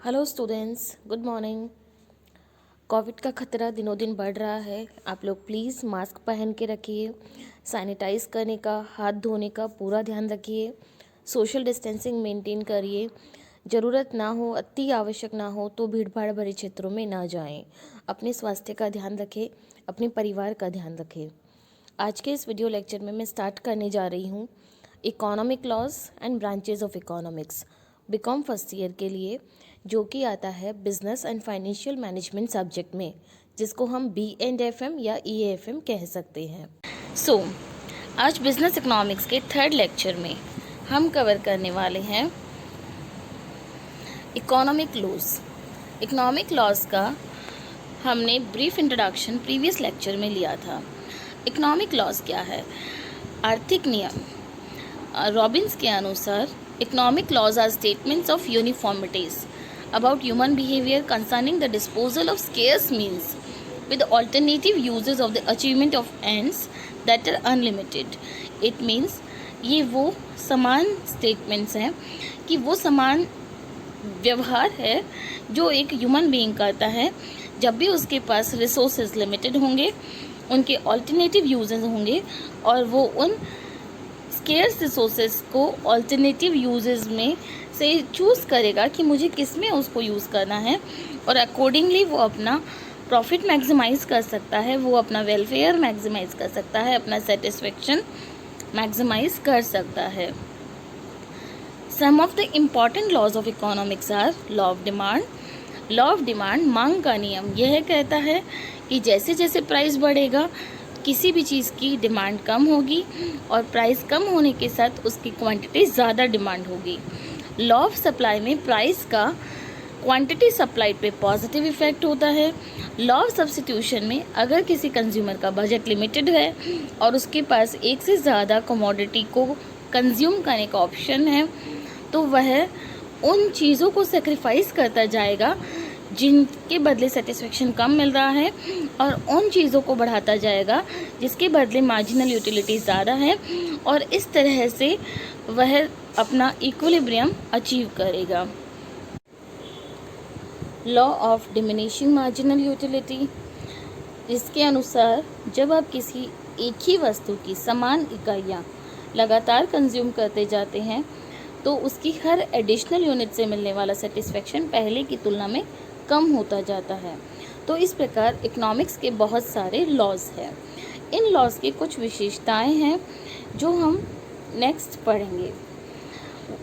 Hello students, good morning. Covid का खतरा दिनों दिन बढ़ रहा है। आप लोग प्लीज़ मास्क पहन के रखिए, सैनिटाइज करने का, हाथ धोने का पूरा ध्यान रखिए, सोशल डिस्टेंसिंग मेंटेन करिए। ज़रूरत ना हो, अति आवश्यक ना हो तो भीड़ भाड़ भरे क्षेत्रों में ना जाएं। अपने स्वास्थ्य का ध्यान रखें, अपने परिवार का ध्यान रखें। आज के इस वीडियो लेक्चर में मैं स्टार्ट करने जा रही हूँ economic laws and branches of economics BCom first year के लिए, जो कि आता है business and financial management subject में, जिसको हम BEFM या EAFM कह सकते हैं। आज बिजनेस इकोनॉमिक्स के थर्ड लेक्चर में हम कवर करने वाले हैं इकोनॉमिक लॉज। इकोनॉमिक लॉज का हमने ब्रीफ इंट्रोडक्शन प्रीवियस लेक्चर में लिया था। इकोनॉमिक लॉज क्या है? आर्थिक नियम। रॉबिन्स के अनुसार economic laws are statements of uniformities about human behavior concerning the disposal of scarce means with alternative uses of the achievement of ends that are unlimited. It means ये वो समान statements हैं कि वो समान व्यवहार है जो एक ह्यूमन बीइंग करता है जब भी उसके पास रिसोर्सेज लिमिटेड होंगे, उनके ऑल्टरनेटिव यूजेस होंगे और वो उन स्केर्स रिसोर्सेज को ऑल्टरनेटिव यूजेस में से चूज़ करेगा कि मुझे किस में उसको यूज़ करना है, और अकॉर्डिंगली वो अपना प्रॉफिट मैक्सिमाइज़ कर सकता है, वो अपना वेलफेयर मैक्सिमाइज़ कर सकता है, अपना सेटिस्फेक्शन मैक्सिमाइज़ कर सकता है। Some of the important laws of economics are law of demand. Law of demand, मांग का नियम, यह कहता है कि जैसे जैसे प्राइस बढ़ेगा किसी भी चीज़ की डिमांड कम होगी और प्राइस कम होने के साथ उसकी क्वांटिटी ज़्यादा डिमांड होगी। लॉ ऑफ सप्लाई में प्राइस का क्वांटिटी सप्लाई पे पॉजिटिव इफेक्ट होता है। लॉ ऑफ सब्स्टिट्यूशन में अगर किसी कंज्यूमर का बजट लिमिटेड है और उसके पास एक से ज़्यादा कमोडिटी को कंज्यूम करने का ऑप्शन है, तो वह उन चीज़ों को सेक्रीफाइस करता जाएगा जिनके बदले सेटिस्फेक्शन कम मिल रहा है, और उन चीज़ों को बढ़ाता जाएगा जिसके बदले मार्जिनल यूटिलिटी ज़्यादा है, और इस तरह से वह अपना इक्विलिब्रियम अचीव करेगा। Law of diminishing marginal utility, इसके अनुसार जब आप किसी एक ही वस्तु की समान इकाइयाँ लगातार कंज्यूम करते जाते हैं तो उसकी हर एडिशनल यूनिट से मिलने वाला सेटिस्फेक्शन पहले की तुलना में कम होता जाता है। तो इस प्रकार इकोनॉमिक्स के बहुत सारे लॉज हैं। इन लॉज की कुछ विशेषताएं हैं जो हम नेक्स्ट पढ़ेंगे।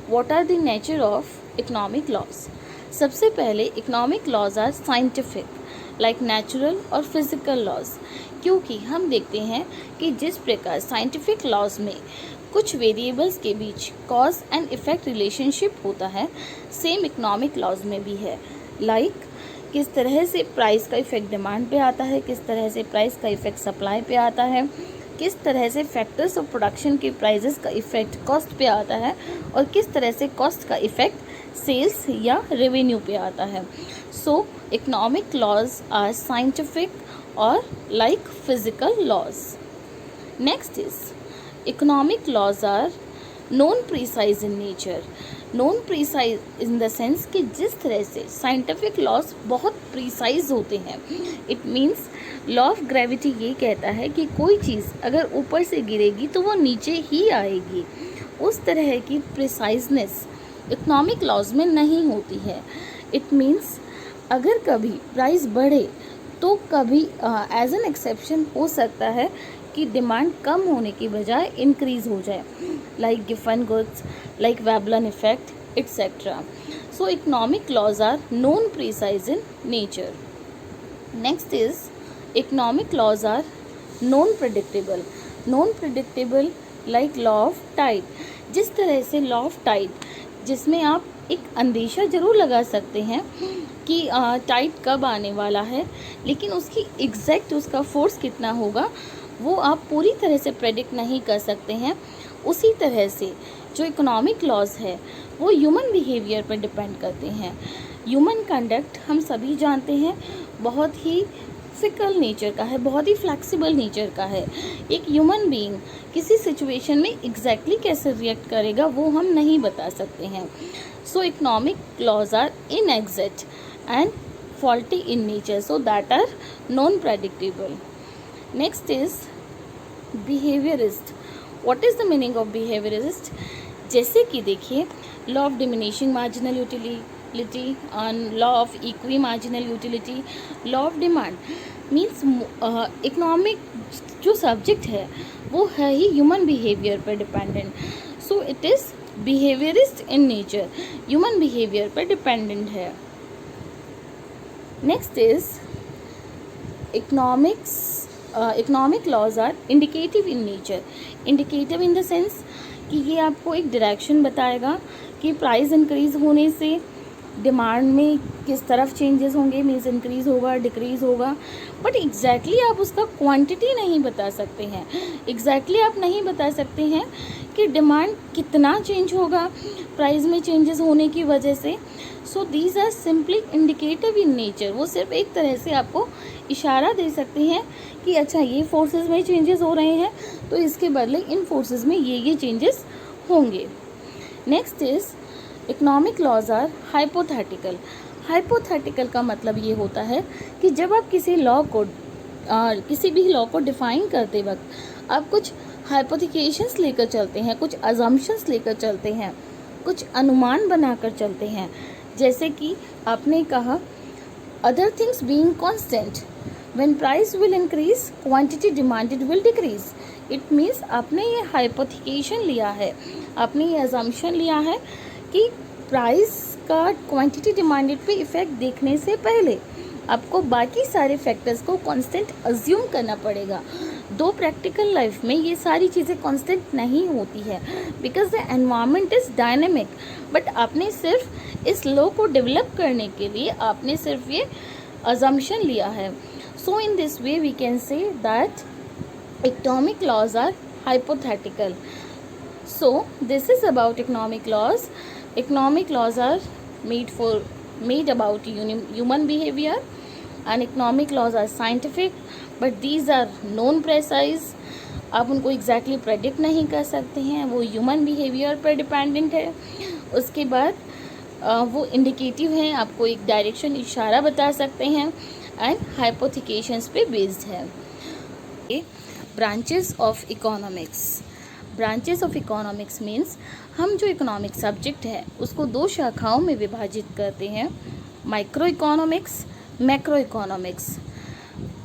What are the nature of economic laws? सबसे पहले economic laws are scientific, like natural और फिजिकल लॉज, क्योंकि हम देखते हैं कि जिस प्रकार साइंटिफिक लॉज में कुछ वेरिएबल्स के बीच कॉज एंड इफेक्ट रिलेशनशिप होता है, सेम इकोनॉमिक लॉज में भी है। लाइक किस तरह से प्राइस का इफेक्ट डिमांड पे आता है, किस तरह से प्राइस का इफेक्ट सप्लाई पे आता है, किस तरह से फैक्टर्स ऑफ प्रोडक्शन के प्राइजेस का इफेक्ट कॉस्ट पे आता है, और किस तरह से कॉस्ट का इफेक्ट सेल्स या रेवेन्यू पे आता है। So economic laws are scientific और like physical laws. Next is economic laws are non precise in nature. Non precise in the sense कि जिस तरह से साइंटिफिक लॉज बहुत प्रिसाइज होते हैं, it means law of gravity ये कहता है कि कोई चीज़ अगर ऊपर से गिरेगी तो वो नीचे ही आएगी। उस तरह की प्रिसाइजनेस इकोनॉमिक लॉज में नहीं होती है। इट मीन्स अगर कभी प्राइस बढ़े तो कभी एज एन एक्सेप्शन हो सकता है कि डिमांड कम होने की बजाय इंक्रीज हो जाए, like Giffen goods, like Veblen effect etcetera. So economic laws are non precise in nature. Next is economic laws are non predictable. Non predictable like law of tide. जिस तरह से लॉ ऑफ टाइड, जिसमें आप एक अंदेशा जरूर लगा सकते हैं कि टाइड कब आने वाला है, लेकिन उसकी एग्जैक्ट उसका फोर्स कितना होगा वो आप पूरी तरह से प्रेडिक्ट नहीं कर सकते हैं। उसी तरह से जो इकोनॉमिक लॉज है वो ह्यूमन बिहेवियर पर डिपेंड करते हैं। ह्यूमन कंडक्ट हम सभी जानते हैं बहुत ही फिकल नेचर का है, बहुत ही फ्लेक्सिबल नेचर का है। एक ह्यूमन बीइंग किसी सिचुएशन में एग्जैक्टली कैसे रिएक्ट करेगा वो हम नहीं बता सकते हैं। So economic laws are inexact and faulty in nature, so that are non-predictable. Next is behaviorist. What is the meaning of behaviorist? जैसे कि देखिए, law of diminishing marginal utility and law of equi marginal utility, law of demand means economic जो subject है वो है ही human behaviour पर dependent. So it is behaviourist in nature, human behaviour पर dependent है। Next is economic laws are indicative in nature. Indicative in the sense कि ये आपको एक डायरेक्शन बताएगा कि प्राइस इंक्रीज होने से डिमांड में किस तरफ चेंजेस होंगे, मीन्स इंक्रीज होगा, डिक्रीज होगा, बट एग्जैक्टली आप उसका क्वांटिटी नहीं बता सकते हैं। एग्जैक्टली आप नहीं बता सकते हैं कि डिमांड कितना चेंज होगा प्राइस में चेंजेस होने की वजह से। So these are simply indicative in nature. वो सिर्फ एक तरह से आपको इशारा दे सकते हैं कि अच्छा ये फोर्सेस में चेंजेस हो रहे हैं तो इसके बदले इन फोर्सेस में ये चेंजेस होंगे। Next is economic laws are hypothetical. Hypothetical का मतलब ये होता है कि जब आप किसी भी लॉ को डिफाइन करते वक्त आप कुछ हाइपोथिकेशंस लेकर चलते हैं, कुछ अजम्पशंस लेकर चलते हैं, कुछ अनुमान बनाकर चलते हैं। जैसे कि आपने कहा other things being constant when price will increase quantity demanded will decrease. It means आपने ये हाइपोथिकेशन लिया है, आपने ये अजम्पशन लिया है कि प्राइस का क्वांटिटी डिमांडेड पे इफेक्ट देखने से पहले आपको बाकी सारे फैक्टर्स को कांस्टेंट अज्यूम करना पड़ेगा। दो प्रैक्टिकल लाइफ में ये सारी चीज़ें कांस्टेंट नहीं होती है because the environment is dynamic, but आपने सिर्फ इस लॉ को डेवलप करने के लिए आपने सिर्फ ये अजम्पशन लिया है। So in this way we can say that economic laws are hypothetical. So this is about economic laws. Economic laws are made about human behavior and economic laws are scientific but these are non precise. आप उनको exactly predict नहीं कर सकते हैं, वो human behaviour पर dependent है। उसके बाद वो इंडिकेटिव हैं, आपको एक डायरेक्शन इशारा बता सकते हैं एंड हाइपोथिकेशंस पे बेस्ड है। Branches of economics. Branches of economics means हम जो इकोनॉमिक सब्जेक्ट है उसको दो शाखाओं में विभाजित करते हैं, माइक्रो इकोनॉमिक्स, मैक्रो इकोनॉमिक्स।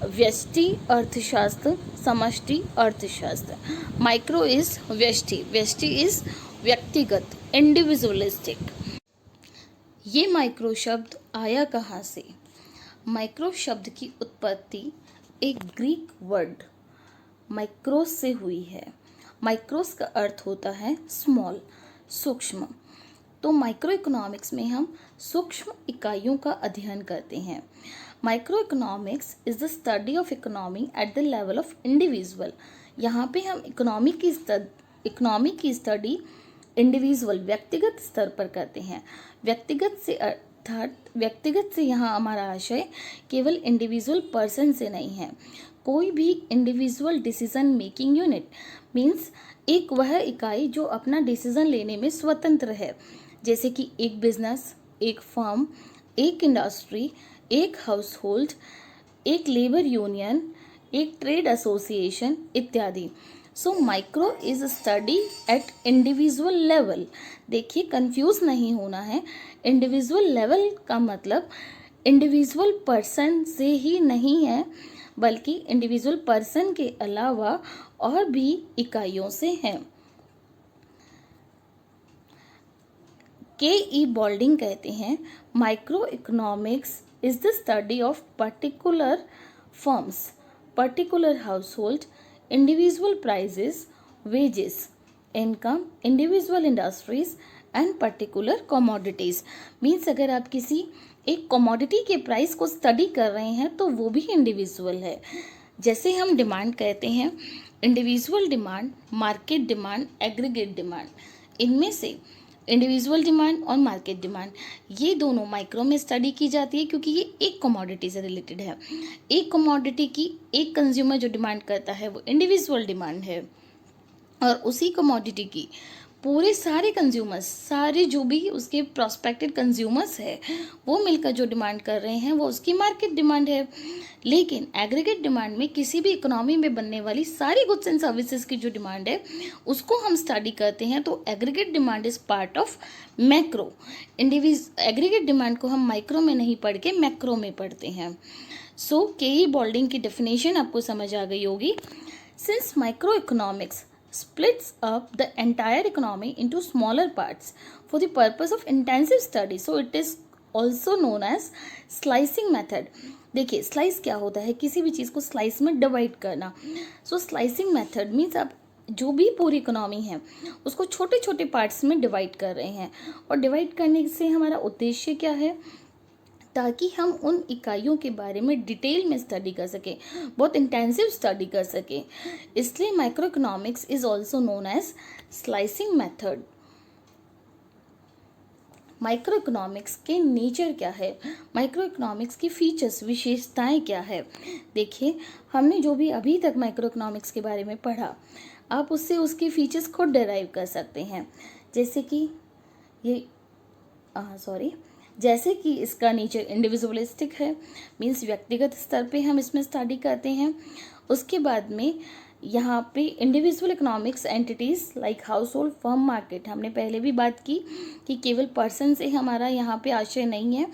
व्यष्टि अर्थशास्त्र, समष्टि अर्थशास्त्र। माइक्रो इज व्यष्टि, व्यष्टि इज व्यक्तिगत, इंडिविजुअलिस्टिक। ये माइक्रो शब्द आया कहाँ से? माइक्रो शब्द की उत्पत्ति एक ग्रीक वर्ड माइक्रोस से हुई है। माइक्रोस का अर्थ होता है स्मॉल, सूक्ष्म। तो माइक्रो इकोनॉमिक्स में हम सूक्ष्म इकाइयों का अध्ययन करते हैं। Micro economics is the study of economy at the level of individual. यहाँ पे हम इकोनॉमी की स्टडी इंडिविजुअल, व्यक्तिगत स्तर पर करते हैं। व्यक्तिगत से यहाँ हमारा आशय केवल इंडिविजुअल पर्सन से नहीं है। कोई भी individual decision making unit means एक वह इकाई जो अपना डिसीजन लेने में स्वतंत्र है, जैसे कि एक बिजनेस, एक फर्म, एक इंडस्ट्री, एक हाउस होल्ड, एक लेबर यूनियन, एक ट्रेड एसोसिएशन इत्यादि। So micro is study eight individual level. देखिए, कंफ्यूज नहीं होना है। इंडिविजुअल लेवल का मतलब इंडिविजुअल पर्सन से ही नहीं है, बल्कि इंडिविजुअल पर्सन के अलावा और भी इकाइयों से हैं। के.ई. बॉल्डिंग कहते हैं, micro economics is the study of particular firms, particular household, individual prices, wages, income, individual industries and particular commodities. Means अगर आप किसी एक कमोडिटी के प्राइस को स्टडी कर रहे हैं तो वो भी इंडिविजुअल है। जैसे हम डिमांड कहते हैं, individual demand, market demand, aggregate demand. इनमें से इंडिविजुअल डिमांड और मार्केट डिमांड, ये दोनों माइक्रो में स्टडी की जाती है क्योंकि ये एक कमोडिटी से रिलेटेड है। एक कमोडिटी की एक कंज्यूमर जो डिमांड करता है वो इंडिविजुअल डिमांड है, और उसी कमोडिटी की पूरे सारे कंज्यूमर्स, सारे जो भी उसके प्रोस्पेक्टिव कंज्यूमर्स है वो मिलकर जो डिमांड कर रहे हैं वो उसकी मार्केट डिमांड है। लेकिन एग्रीगेट डिमांड में किसी भी इकोनॉमी में बनने वाली सारी गुड्स एंड सर्विसेज की जो डिमांड है उसको हम स्टडी करते हैं, तो aggregate demand is part of macro. Aggregate demand को हम माइक्रो में नहीं पढ़ के मैक्रो में पढ़ते हैं। सो के बॉल्डिंग की डेफिनेशन आपको समझ आ गई होगी। Since micro economics splits up the entire economy into smaller parts for the purpose of intensive study, so it is also known as slicing method। देखिए स्लाइस क्या होता है, किसी भी चीज़ को स्लाइस में डिवाइड करना। सो स्लाइसिंग मेथड मीन्स आप जो भी पूरी इकोनॉमी है उसको छोटे छोटे पार्ट्स में डिवाइड कर रहे हैं, और डिवाइड करने से हमारा उद्देश्य क्या है, ताकि हम उन इकाइयों के बारे में डिटेल में स्टडी कर सकें, बहुत इंटेंसिव स्टडी कर सकें। इसलिए micro economics is also known as slicing method. Micro economics के नेचर क्या है, माइक्रो इकोनॉमिक्स की फीचर्स, विशेषताएं क्या है। देखिए हमने जो भी अभी तक माइक्रो इकोनॉमिक्स के बारे में पढ़ा, आप उससे उसके फीचर्स खुद डिराइव कर सकते हैं। जैसे कि जैसे कि इसका नेचर इंडिविजुअलिस्टिक है, मीन्स व्यक्तिगत स्तर पे हम इसमें स्टडी करते हैं। उसके बाद में यहाँ पे individual economics entities like house hold, firm, market, हमने पहले भी बात की कि केवल पर्सन से हमारा यहाँ पे आशय नहीं है।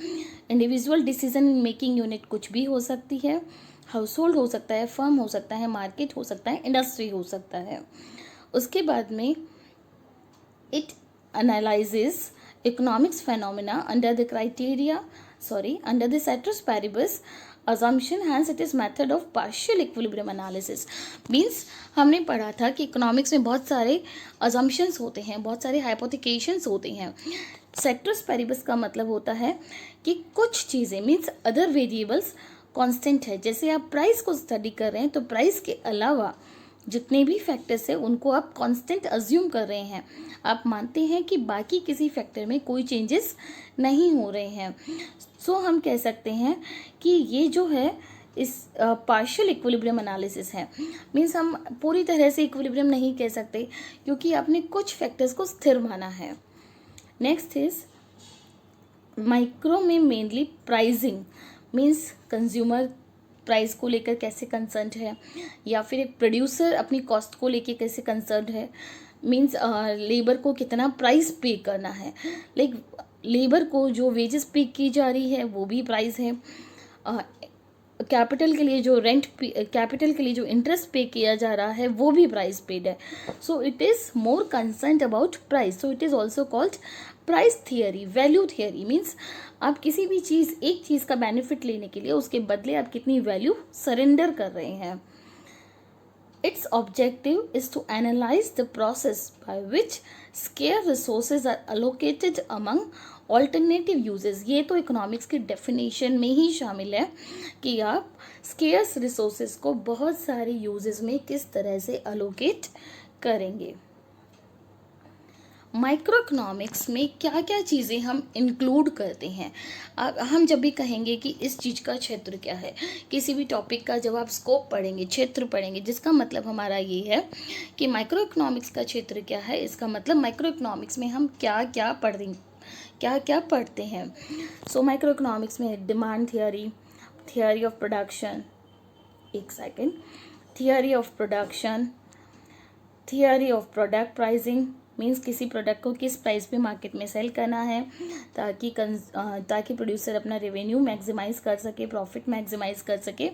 इंडिविजुअल डिसीजन मेकिंग यूनिट कुछ भी हो सकती है, हाउस होल्ड हो सकता है, फर्म हो सकता है, मार्केट हो सकता है, इंडस्ट्री हो सकता है। उसके बाद में it analyses economics phenomena under the ceteris paribus assumption, hence it is method of partial equilibrium analysis। means हमने पढ़ा था कि इकोनॉमिक्स में बहुत सारे assumptions होते हैं, बहुत सारे hypothecations होते हैं। ceteris paribus का मतलब होता है कि कुछ चीज़ें मीन्स अदर वेरिएबल्स कांस्टेंट है। जैसे आप प्राइस को स्टडी कर रहे हैं तो प्राइस के अलावा जितने भी फैक्टर्स है उनको आप कांस्टेंट अज्यूम कर रहे हैं, आप मानते हैं कि बाकी किसी फैक्टर में कोई चेंजेस नहीं हो रहे हैं। सो हम कह सकते हैं कि ये जो है इस पार्शियल इक्विलिब्रियम एनालिसिस है। मीन्स हम पूरी तरह से इक्विलिब्रियम नहीं कह सकते क्योंकि आपने कुछ फैक्टर्स को स्थिर माना है। नेक्स्ट इज माइक्रो में mainly pricing, means consumer price को लेकर कैसे कंसर्न है, या फिर एक प्रोड्यूसर अपनी कॉस्ट को लेकर कैसे कंसर्न है। मीन्स लेबर को कितना प्राइस पे करना है, लाइक लेबर को जो वेजेस पे की जा रही है वो भी प्राइस है। कैपिटल के लिए जो कैपिटल के लिए जो इंटरेस्ट पे किया जा रहा है वो भी प्राइस पेड है। So it is more concern about price, so it is also called price theory, value theory. Means आप किसी भी चीज़, एक चीज़ का बेनिफिट लेने के लिए उसके बदले आप कितनी वैल्यू सरेंडर कर रहे हैं। Its objective is to analyze the process by which scarce resources are allocated among alternative uses। ये तो इकोनॉमिक्स की डेफिनेशन में ही शामिल है कि आप scarce resources को बहुत सारे यूजेस में किस तरह से अलोकेट करेंगे। माइक्रो इकोनॉमिक्स में क्या क्या चीज़ें हम इंक्लूड करते हैं। हम जब भी कहेंगे कि इस चीज़ का क्षेत्र क्या है, किसी भी टॉपिक का जब आप स्कोप पढ़ेंगे, क्षेत्र पढ़ेंगे, जिसका मतलब हमारा ये है कि माइक्रो इकोनॉमिक्स का क्षेत्र क्या है, इसका मतलब माइक्रो इकोनॉमिक्स में हम क्या क्या पढ़ते हैं। सो माइक्रो इकोनॉमिक्स में demand theory, theory of production, theory of production, theory of product pricing, means किसी प्रोडक्ट को किस प्राइस पे मार्केट में सेल करना है ताकि प्रोड्यूसर अपना रेवेन्यू मैक्सिमाइज कर सके, प्रॉफिट मैक्सिमाइज कर सके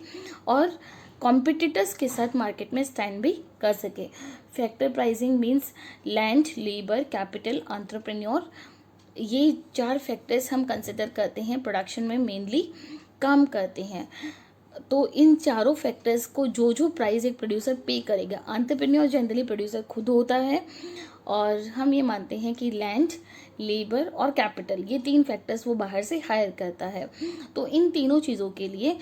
और कॉम्पिटिटर्स के साथ मार्केट में स्टैंड भी कर सके। Factor pricing means land, labour, capital, entrepreneur, ये 4 फैक्टर्स हम कंसिडर करते हैं, प्रोडक्शन में मेनली काम करते हैं। तो इन चारों फैक्टर्स को जो प्राइस एक प्रोड्यूसर पे करेगा, एंटरप्रेन्योर जनरली प्रोड्यूसर खुद होता है, और हम ये मानते हैं कि लैंड, लेबर और कैपिटल, ये 3 फैक्टर्स वो बाहर से हायर करता है। तो इन तीनों चीज़ों के लिए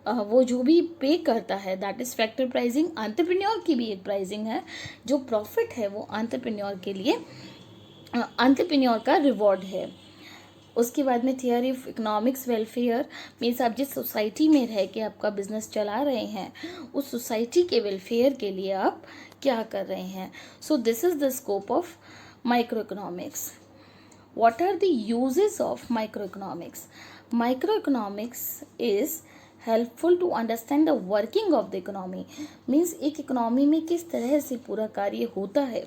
वो जो भी पे करता है that is factor pricing. Entrepreneur की भी एक प्राइसिंग है, जो प्रॉफिट है वो एंटरप्रेन्योर के लिए एंटरप्रेन्योर का रिवॉर्ड है। उसके बाद में theory of economics welfare means आप जिस सोसाइटी में रह के आपका बिजनेस चला रहे हैं उस सोसाइटी के वेलफेयर के लिए आप क्या कर रहे हैं। सो this is the scope of micro economics. What are the uses of microeconomics? Microeconomics is helpful to understand the working of the economy. Means एक इकोनॉमी में किस तरह से पूरा कार्य होता है,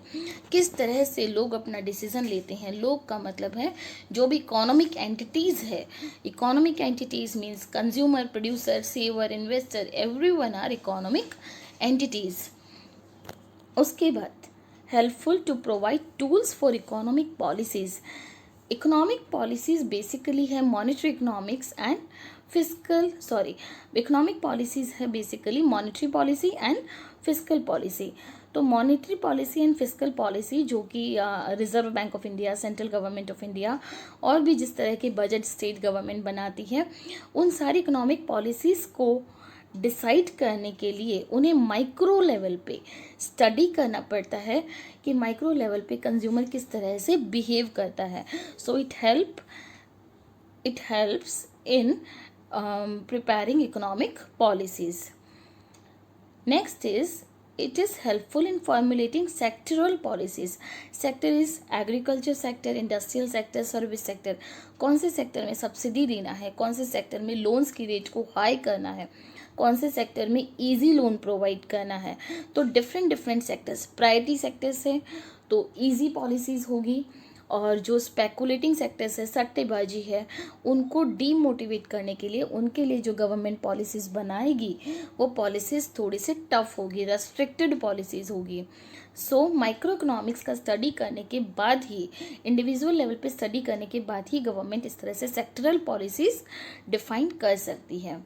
किस तरह से लोग अपना डिसीजन लेते हैं। लोग का मतलब है जो भी इकोनॉमिक एंटिटीज़ है। Economic entities means consumer, producer, saver, investor, everyone are economic entities. उसके बाद helpful to provide tools for economic policies. Economic policies basically है monetary economics and fiscal economic policies है basically monetary policy and fiscal policy. तो monetary policy and fiscal policy जो कि Reserve Bank of India, central government of India और भी जिस तरह के बजट स्टेट गवर्नमेंट बनाती है, उन सारी इकोनॉमिक पॉलिसीज़ को डिसाइड करने के लिए उन्हें माइक्रो लेवल पे स्टडी करना पड़ता है कि माइक्रो लेवल पे कंज्यूमर किस तरह से बिहेव करता है। So it helps in preparing economic policies. Next is it is helpful in formulating sectoral policies. Sector is agriculture sector, industrial sector, service sector. कौन से सेक्टर में सब्सिडी देना है, कौन से सेक्टर में लोन्स की रेट को हाई करना है, कौन से सेक्टर में इजी लोन प्रोवाइड करना है। तो डिफरेंट सेक्टर्स, प्रायोरिटी सेक्टर्स है तो इजी पॉलिसीज़ होगी, और जो स्पेकुलेटिंग सेक्टर्स है, सट्टेबाजी है, उनको डीमोटिवेट करने के लिए उनके लिए जो गवर्नमेंट पॉलिसीज़ बनाएगी वो पॉलिसीज़ थोड़ी सी टफ होगी, रेस्ट्रिक्टेड पॉलिसीज़ होगी। सो माइक्रो इकोनॉमिक्स का स्टडी करने के बाद ही, इंडिविजुअल लेवल पे स्टडी करने के बाद ही गवर्नमेंट इस तरह से सेक्टरल पॉलिसीज़ डिफाइन कर सकती है।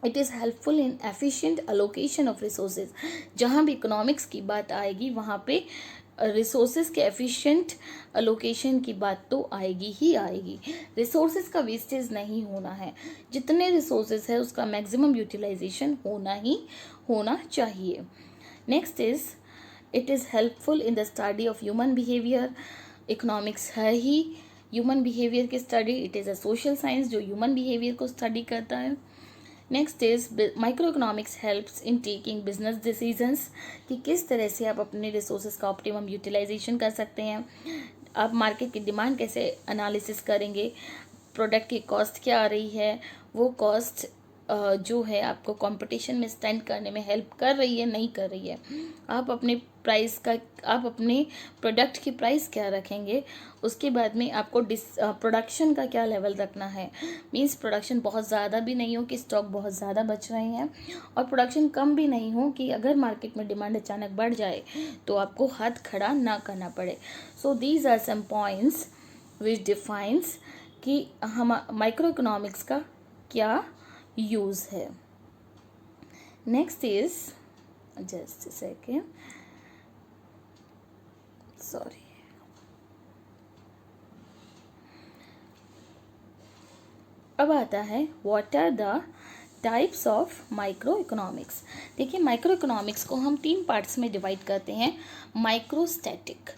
It is helpful in efficient allocation of resources. जहाँ भी इकोनॉमिक्स की बात आएगी वहाँ पे रिसोर्सेज के एफिशिएंट अलोकेशन की बात तो आएगी ही आएगी। रिसोर्सेज का वेस्टेज नहीं होना है, जितने रिसोर्सेज है उसका मैक्सिमम यूटिलाइजेशन होना चाहिए। Next is it is helpful in the study of human behaviour. Economics है ही ह्यूमन बिहेवियर की study. It is a social science जो ह्यूमन बिहेवियर को स्टडी करता है। Next is micro economics helps in taking business decisions, कि किस तरह से आप अपने रिसोर्सेज का ऑप्टिमम यूटिलाइजेशन कर सकते हैं। आप मार्केट की डिमांड कैसे एनालिसिस करेंगे, प्रोडक्ट की कॉस्ट क्या आ रही है, वो कॉस्ट जो है आपको कंपटीशन में स्टैंड करने में हेल्प कर रही है नहीं कर रही है। आप अपने प्रोडक्ट की प्राइस क्या रखेंगे। उसके बाद में आपको प्रोडक्शन का क्या लेवल रखना है। मींस प्रोडक्शन बहुत ज़्यादा भी नहीं हो कि स्टॉक बहुत ज़्यादा बच रहे हैं, और प्रोडक्शन कम भी नहीं हो कि अगर मार्केट में डिमांड अचानक बढ़ जाए तो आपको हाथ खड़ा ना करना पड़े। So these are some points which defines कि हम माइक्रो इकोनॉमिक्स का क्या यूज़ है। Next is just second, sorry, अब आता है what are the types of micro economics. देखिए माइक्रो इकोनॉमिक्स को हम 3 पार्ट्स में डिवाइड करते हैं। Microstatic,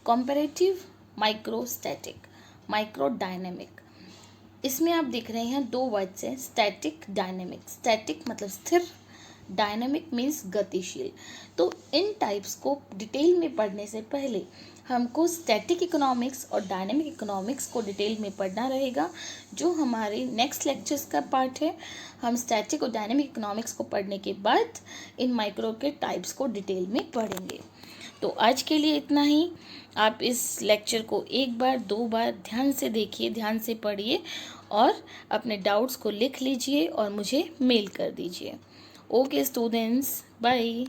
comparative microstatic, micro dynamic. इसमें आप देख रहे हैं 2 वर्ड्स हैं, स्टैटिक, डायनेमिक। स्टैटिक मतलब स्थिर, डायनेमिक मीन्स गतिशील। तो इन टाइप्स को डिटेल में पढ़ने से पहले हमको स्टैटिक इकोनॉमिक्स और डायनेमिक इकोनॉमिक्स को डिटेल में पढ़ना रहेगा, जो हमारे नेक्स्ट लेक्चर्स का पार्ट है। हम स्टैटिक और डायनेमिक इकोनॉमिक्स को पढ़ने के बाद इन माइक्रो के टाइप्स को डिटेल में पढ़ेंगे। तो आज के लिए इतना ही। आप इस लेक्चर को 1 बार 2 बार ध्यान से देखिए, ध्यान से पढ़िए और अपने डाउट्स को लिख लीजिए और मुझे मेल कर दीजिए। Okay students, bye.